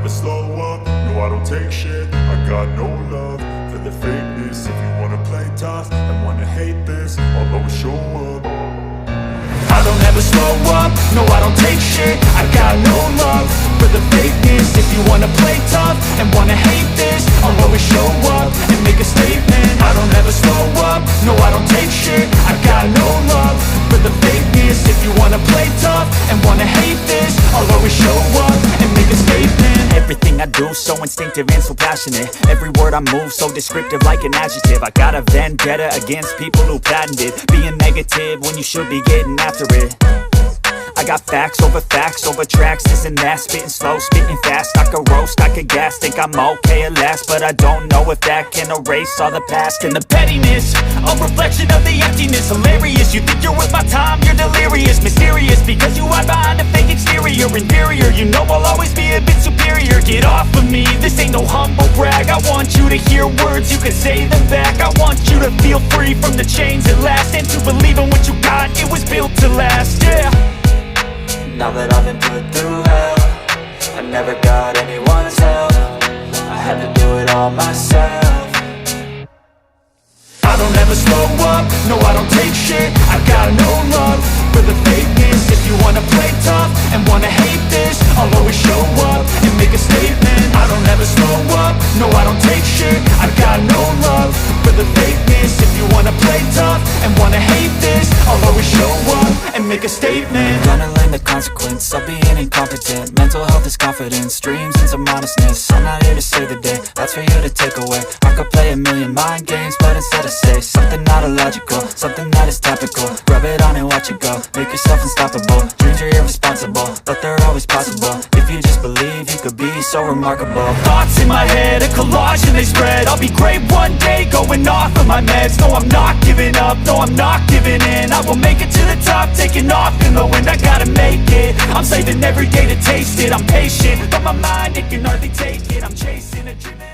never slow up, no I don't take shit. I got no love for the fakeness. If you wanna play tough and wanna hate this, I'll always show up. I don't ever slow up, no I don't take shit. I got no love for the fakeness. If you wanna play tough and wanna hate this, I'll always show up and make a statement. I don't ever slow up, no I don't take shit. I got no love for the fakeness. If you wanna play tough and wanna hate this, I'll always show up and make a statement. Everything I do so instinctive and so passionate. Every word I move so descriptive like an adjective. I got a vendetta against people who patented being negative when you should be getting after it. I got facts over tracks, this and that. Spitting slow, spitting fast. I could roast, I could gas. Think I'm okay at last, but I don't know if that can erase all the past. And the pettiness, a reflection of the emptiness. Hilarious, you think you're worth my time, you're delirious. Mysterious, because you hide behind a fake exterior. Inferior, you know I'll always be a bit superior. Get off of me, this ain't no humble brag. I want you to hear words, you can say them back. I want you to feel free from the chains at last, and to believe in what you got, it was built to last, yeah. Now that I've been put through hell, I never got anyone's help. I had to do it all myself. I don't ever slow up, no I don't take shit. I got no love for the fakeness. If you wanna play tough and wanna hate this, I'll always show up and make a statement. I don't ever slow up, no I don't take shit. I got no love for the fakeness. If you wanna play tough and wanna hate this, I'll always show up and make a statement. Gonna learn the consequence of being incompetent. Mental health is confidence, dreams and some honestness. I'm not here to save the day, that's for you to take away. I could play a million mind games, but instead I say something not illogical, something that is topical. Rub it on and watch it go, make yourself unstoppable. Dreams are irresponsible, but they're always possible. If you just believe, you could be so remarkable. Thoughts in my head, a collage and they spread. I'll be great one day, going off of my meds. No, I'm not giving up, no, I'm not giving in. I will make it to the top, taking off in the wind. I gotta make it, I'm saving every day to taste it. I'm patient, but my mind, it can hardly take it. I'm chasing a dream.